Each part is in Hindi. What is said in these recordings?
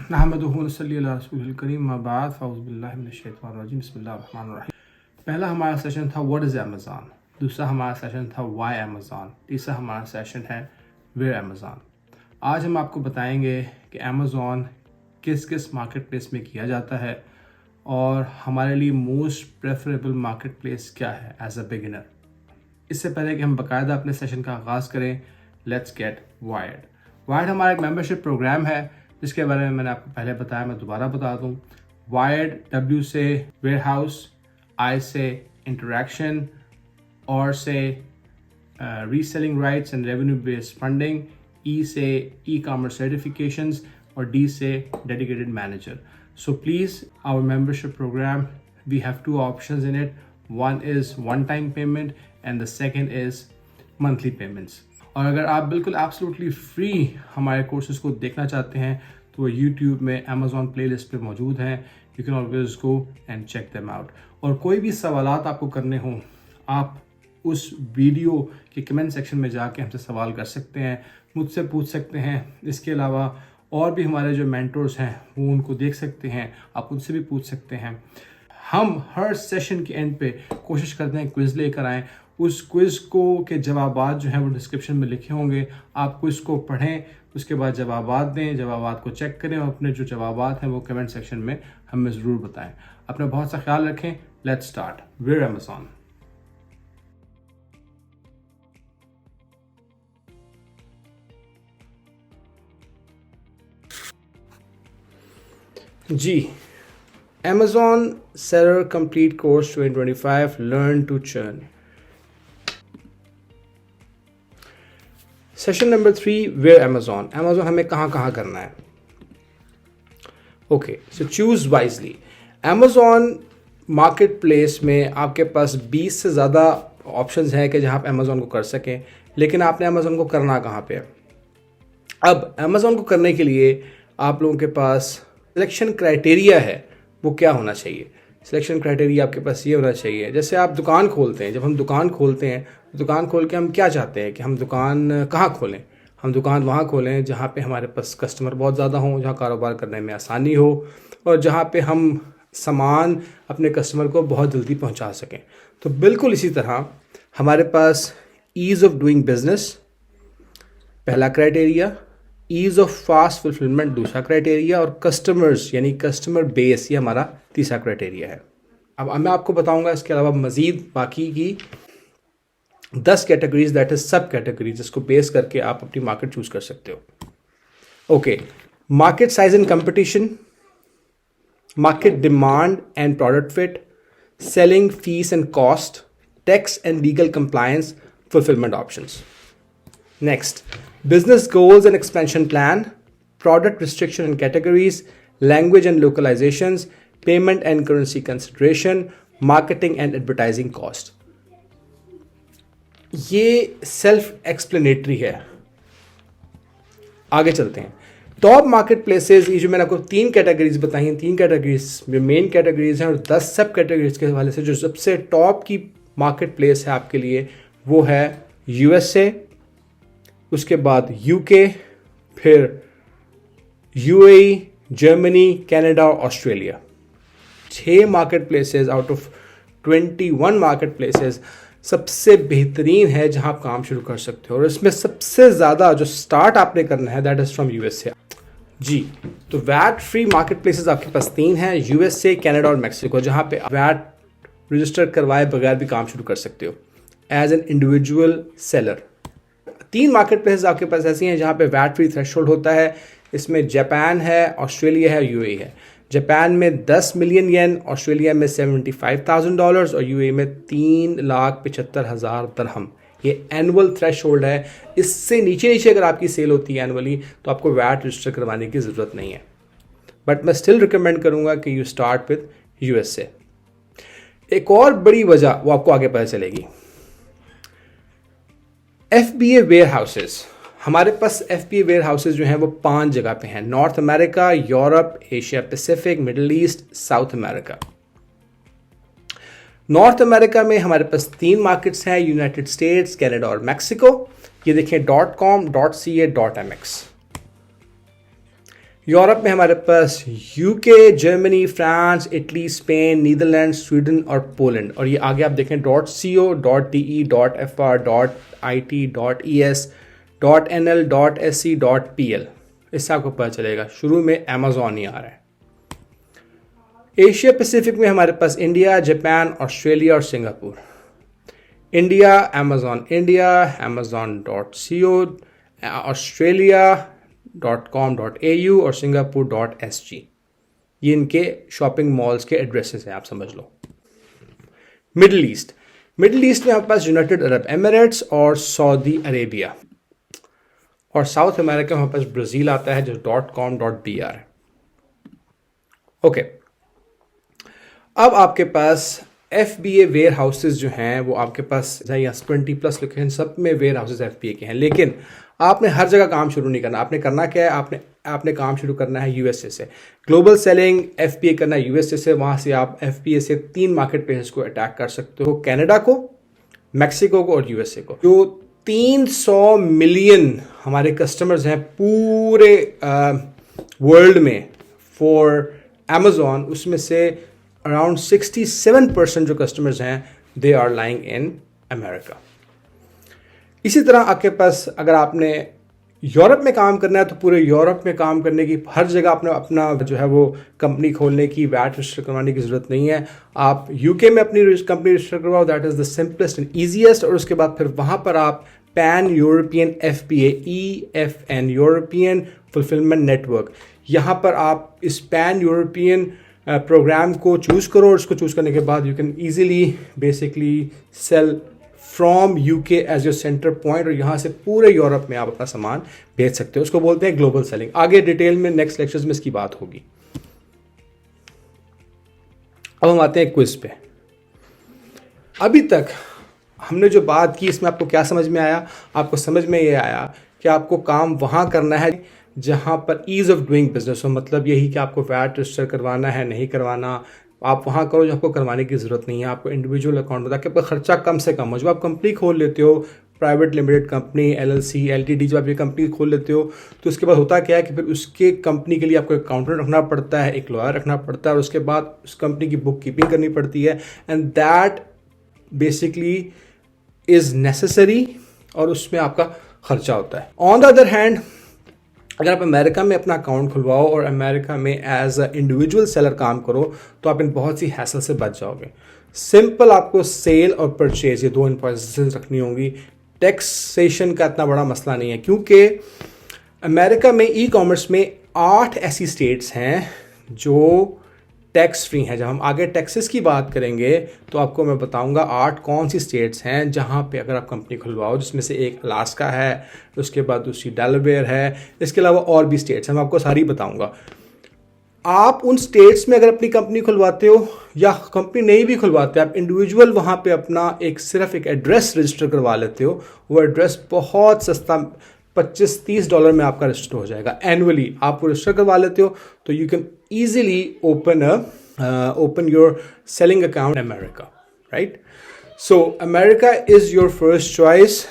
नहमदुहु व नसल्ली अला रसूलिल करीम अम्मा बाद फ़अऊज़ु बिल्लाहि मिनश शैतानिर रजीम बिस्मिल्लाहिर रहमानिर रहीम। पहला हमारा सेशन था व्हाट इज़ अमेज़ॉन, दूसरा हमारा सेशन था व्हाई अमेज़ॉन, तीसरा हमारा सेशन है वेयर अमेज़ॉन। आज हम आपको बताएंगे कि अमेज़ॉन किस किस मार्केट प्लेस में किया जाता है और हमारे लिए मोस्ट प्रेफरेबल मार्केट प्लेस क्या है एज अ बिगिनर। इससे पहले कि हम बाकायदा अपने सेशन का आगाज़ करें, लेट्स गेट वायर्ड। वायर्ड हमारा एक मेंबरशिप प्रोग्राम है जिसके बारे में मैंने आपको पहले बताया, मैं दोबारा बता दूं। वायर्ड, डब्ल्यू से वेयरहाउस, आई से इंटरेक्शन, और से reselling rights and revenue based funding, E से ई कॉमर्स सर्टिफिकेशंस और डी से dedicated manager. So please our membership program, we have two options in it. One is one time payment and the second is monthly payments. और अगर आप बिल्कुल एब्सोल्युटली फ्री हमारे कोर्सेज को देखना चाहते हैं तो वो यूट्यूब में अमेज़ॉन प्लेलिस्ट पे मौजूद हैं। You can always go and check them out. और कोई भी सवालात आपको करने हों, आप उस वीडियो के कमेंट सेक्शन में जाके हमसे सवाल कर सकते हैं, मुझसे पूछ सकते हैं। इसके अलावा और भी हमारे जो मेंटर्स हैं वो उनको देख सकते हैं, आप उनसे भी पूछ सकते हैं। हम हर सेशन के एंड पे कोशिश करते हैं क्विज़ लेकर आएँ। उस क्विज़ को के जवाबात जो हैं वो डिस्क्रिप्शन में लिखे होंगे, आप क्विज़ को पढ़ें, उसके बाद जवाबात दें, जवाबात को चेक करें और अपने जो जवाबात हैं वो कमेंट सेक्शन में हमें ज़रूर बताएं। अपना बहुत सा ख्याल रखें। Let's start where Amazon. जी, Amazon Seller Complete Course 2025 Learn to Churn। Session number 3 where Amazon. Amazon हमें कहाँ कहाँ करना है। Okay, so choose wisely. Amazon marketplace में आपके पास 20 से ज़्यादा ऑप्शंस हैं कि जहाँ आप अमेज़ॉन को कर सकें, लेकिन आपने अमेज़ॉन को करना कहाँ पे है। अब अमेज़ॉन को करने के लिए आप लोगों के पास सिलेक्शन क्राइटेरिया है, वो क्या होना चाहिए। सिलेक्शन क्राइटेरिया आपके पास ये होना चाहिए, जैसे आप दुकान खोलते हैं, जब हम दुकान खोलते हैं, दुकान खोल के हम क्या चाहते हैं कि हम दुकान कहाँ खोलें। हम दुकान वहाँ खोलें जहाँ पे हमारे पास कस्टमर बहुत ज़्यादा हों, जहाँ कारोबार करने में आसानी हो और जहाँ पे हम सामान अपने कस्टमर को बहुत जल्दी पहुँचा सकें। तो बिल्कुल इसी तरह हमारे पास ईज़ ऑफ डूइंग बिजनेस पहला criteria, ease of fast fulfilment दूसरा क्राइटेरिया, और कस्टमर्स यानी कस्टमर बेस ये हमारा तीसरा क्राइटेरिया है। अब मैं आपको बताऊंगा इसके अलावा मज़ीद बाकी की 10 कैटेगरीज, दैट इज सब कैटेगरीज, जिसको बेस करके आप अपनी मार्केट चूज कर सकते हो। Okay, market size and competition, market demand and product fit, selling fees and cost, tax and legal compliance, fulfilment options. Next, business goals and expansion plan, product restriction and categories, language and localizations, payment and currency consideration, marketing and advertising cost। ये सेल्फ एक्सप्लेनेटरी है। आगे चलते हैं। टॉप मार्केट प्लेसेस, ये जो मैंने आपको 3 कैटेगरीज बताई हैं, 3 कैटेगरीज में मेन कैटेगरीज हैं और 10 सब कैटेगरीज के हवाले से जो सबसे टॉप की मार्केट प्लेस है आपके लिए वो है यूएसए, उसके बाद यूके, फिर यूएई, जर्मनी, कनाडा और Australia. 6 market places out of 21 market places सबसे बेहतरीन है जहां आप काम शुरू कर सकते हो। और इसमें सबसे ज़्यादा जो स्टार्ट आपने करना है दैट इज़ फ्रॉम यूएसए। जी, तो वैट फ्री मार्केट प्लेसेस आपके पास 3 हैं, यूएसए, कनाडा और मैक्सिको, जहां पे वैट रजिस्टर करवाए बगैर भी काम शुरू कर सकते हो as an individual seller. 3 marketplaces आपके पास ऐसी हैं जहाँ पे वैट फ्री थ्रेशोल्ड होता है। इसमें जापान है, ऑस्ट्रेलिया है, यूएई है। जापान में 10 मिलियन येन, ऑस्ट्रेलिया में $75,000 और यूएई में 3,75,000 दरहम। ये एनुअल थ्रेशोल्ड है। इससे नीचे नीचे अगर आपकी सेल होती है एनुअली तो आपको वैट रजिस्टर करवाने की ज़रूरत नहीं है, बट मैं स्टिल रिकमेंड करूँगा कि यू स्टार्ट विद यूएसए। एक और बड़ी वजह वो आपको आगे पता चलेगी। FBA वेयर हाउसेज, हमारे पास FBA वेयर हाउसेज जो हैं वो 5 जगह पे हैं, North America, Europe, Asia Pacific, Middle East, South America. North America में हमारे पास 3 मार्केट्स हैं, यूनाइटेड स्टेट्स, कनाडा और मैक्सिको। ये देखें .com, .ca, .mx। यूरोप में हमारे पास UK, Germany, France, Italy, Spain, Netherlands, Sweden और पोलैंड। और ये आगे आप देखें .co, .de, .fr, .it, .es, .nl, .se, .pl, इससे आपको पता चलेगा। शुरू में अमेजोन ही आ रहा है। एशिया पैसिफिक में हमारे पास इंडिया, जापान, ऑस्ट्रेलिया और Singapore. India Amazon India, amazon.co, australia.com.au और singapore.sg। ये इनके शॉपिंग मॉल्स के एड्रेसेस हैं, आप समझ लो। मिडिल ईस्ट में हमारे पास यूनाइटेड अरब एमिरेट्स और सऊदी अरेबिया। और साउथ अमेरिका में हमारे पास ब्राज़ील आता है जो .com.br है। ओके, अब आपके पास FBA वेयर हाउसेज जो हैं वो आपके पास यहाँ 20+ लोकेशन सब में वेयर हाउसेज FBA के हैं। लेकिन आपने हर जगह काम शुरू नहीं करना। आपने करना क्या है, आपने काम शुरू करना है USA से। ग्लोबल सेलिंग FBA करना है USA से। वहाँ से आप FBA से 3 मार्केट प्लेसेस को अटैक कर सकते हो, कनाडा को, मैक्सिको को और USA को। जो 300 मिलियन हमारे कस्टमर्स हैं पूरे वर्ल्ड में फॉर अमेजोन, उसमें से अराउंड 67% जो कस्टमर्स हैं they are lying in America. इसी तरह आपके पास अगर आपने यूरोप में काम करना है तो पूरे यूरोप में काम करने की हर जगह अपना जो है वो कंपनी खोलने की, वैट रजिस्टर करवाने की ज़रूरत नहीं है। आप यूके में अपनी कंपनी रजिस्टर करवाओ, that is the simplest and easiest. और उसके बाद फिर वहाँ पर आप pan European FBA EFN European fulfilment network, यहाँ पर आप इस पैन यूरोपियन प्रोग्राम को चूज़ करो। और उसको चूज़ करने के बाद you can easily basically sell from UK as your centre point, और यहाँ से पूरे यूरोप में आप अपना सामान भेज सकते हो। उसको बोलते हैं ग्लोबल सेलिंग। आगे डिटेल में नेक्स्ट लेक्चर्स में इसकी बात होगी। अब हम आते हैं क्विज पे। अभी तक हमने जो बात की इसमें आपको क्या समझ में आया? आपको समझ में ये आया कि आपको काम वहाँ करना है जहाँ पर ईज़ ऑफ डूइंग बिजनेस हो। मतलब यही कि आपको वैट रजिस्टर करवाना है, नहीं करवाना, आप वहाँ करो जो आपको करवाने की ज़रूरत नहीं है। आपको इंडिविजुअल अकाउंट बता के आपका खर्चा कम से कम हो। जब आप कंपनी खोल लेते हो, private limited company, LLC, LTD, जब आप ये कंपनी खोल लेते हो तो उसके बाद होता क्या है कि फिर उसके कंपनी के लिए आपको एक अकाउंटेंट रखना पड़ता है, एक लॉयर रखना पड़ता है, और उसके बाद उस कंपनी की बुक कीपिंग करनी पड़ती है। And that basically is necessary, और उसमें आपका खर्चा होता है। ऑन द अदर हैंड, अगर आप अमेरिका में अपना अकाउंट खुलवाओ और अमेरिका में एज अ इंडिविजुअल सेलर काम करो तो आप इन बहुत सी हैसल से बच जाओगे। सिंपल आपको सेल और परचेज ये 2 इन्वॉइसेस रखनी होंगी। टैक्सेशन का इतना बड़ा मसला नहीं है, क्योंकि अमेरिका में ई-कॉमर्स में 8 ऐसी स्टेट्स हैं जो टैक्स फ्री हैं। जब हम आगे टैक्सेस की बात करेंगे तो आपको मैं बताऊंगा 8 कौन सी स्टेट्स हैं जहां पे अगर आप कंपनी खुलवाओ, जिसमें से एक अलास्का है, उसके बाद दूसरी डेलावेयर है, इसके अलावा और भी स्टेट्स हैं, मैं आपको सारी बताऊंगा। आप उन स्टेट्स में अगर अपनी कंपनी खुलवाते हो या कंपनी नहीं भी खुलवाते, आप इंडिविजुअल वहां पे अपना सिर्फ एक एड्रेस रजिस्टर करवा लेते हो। वो एड्रेस बहुत सस्ता, $25-30 में आपका रजिस्टर हो जाएगा। एनुअली आप रजिस्टर करवा लेते हो तो you can easily open your selling account in America, right? So America is your first choice.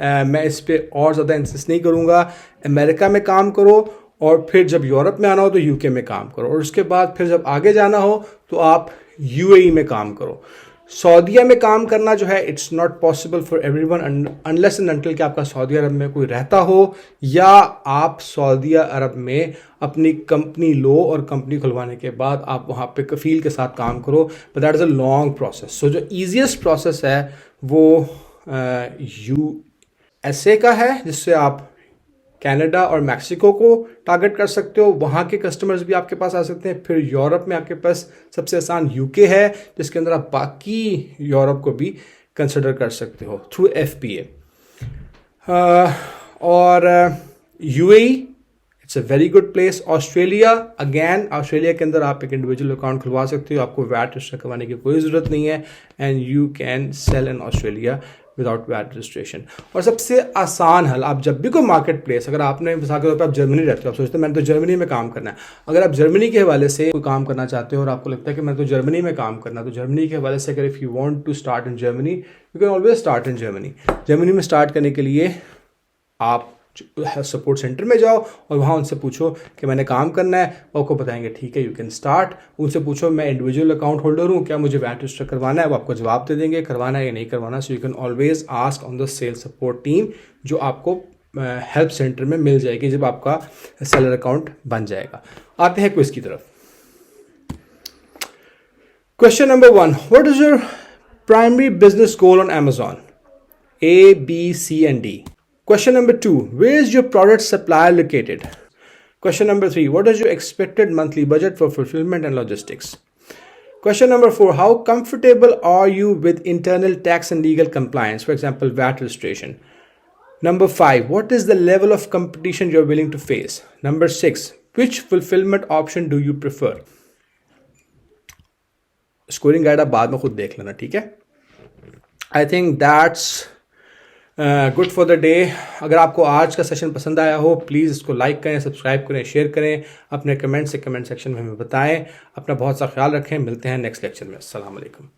मैं इस पर और ज़्यादा इंसिस्ट नहीं करूँगा। अमेरिका में काम करो, और फिर जब यूरोप में आना हो तो यूके में काम करो, और उसके बाद फिर जब आगे जाना हो तो आप UAE में काम करो। सऊदीया में काम करना जो है it's not possible for everyone unless and until कि आपका सऊदी अरब में कोई रहता हो, या आप सऊदी अरब में अपनी कंपनी लो और कंपनी खुलवाने के बाद आप वहाँ पे कफील के साथ काम करो। But that is a long process. So जो ईजीएस्ट प्रोसेस है वो USA का है, जिससे आप कनाडा और मैक्सिको को टारगेट कर सकते हो। वहाँ के कस्टमर्स भी आपके पास आ सकते हैं। फिर यूरोप में आपके पास सबसे आसान UK है, जिसके अंदर आप बाकी यूरोप को भी कंसिडर कर सकते हो थ्रू FBA। और UAE it's a very good place. Australia, again Australia के अंदर आप एक इंडिविजुअल अकाउंट खुलवा सकते हो, आपको वैट रजिस्टर करवाने की कोई ज़रूरत नहीं है, and you can sell in Australia without VAT registration. और सबसे आसान हल, आप जब भी कोई मार्केट प्लेस, अगर आपने मिसाल के तौर पर आप जर्मनी रहते हो, आप सोचते हो मैंने तो जर्मनी में काम करना है। अगर आप जर्मनी के हवाले से कोई काम करना चाहते हो और आपको लगता है कि मैं तो जर्मनी में काम करना, तो जर्मनी के हवाले से अगर if you want to start in Germany, you can always start in Germany. Germany में स्टार्ट करने के लिए आप सपोर्ट सेंटर में जाओ और वहाँ उनसे पूछो कि मैंने काम करना है, वो आपको बताएंगे ठीक है यू कैन स्टार्ट। उनसे पूछो मैं इंडिविजुअल अकाउंट होल्डर हूँ, क्या मुझे वैट रजिस्टर करवाना है, वो आपको जवाब दे देंगे करवाना है या नहीं करवाना। So you can always ask on the sell support team, जो आपको हेल्प सेंटर में मिल जाएगी जब आपका सेलर अकाउंट बन जाएगा। आते हैं क्विज की तरफ। Question number 1, what is your primary business goal on Amazon? A, B, C and D. Question number 2, where is your product supply located? Question number 3, what is your expected monthly budget for fulfillment and logistics? Question number 4, how comfortable are you with internal tax and legal compliance, for example VAT registration? Number 5, what is the level of competition you're willing to face? Number 6, which fulfillment option do you prefer? Scoring guide आप बाद में खुद देख लेना, ठीक है। I think that's good for the day. अगर आपको आज का सेशन पसंद आया हो प्लीज़ इसको लाइक करें, सब्सक्राइब करें, शेयर करें, अपने कमेंट से कमेंट सेक्शन में हमें बताएं। अपना बहुत सा ख्याल रखें, मिलते हैं नेक्स्ट लेक्चर में। अस्सलाम वालेकुम।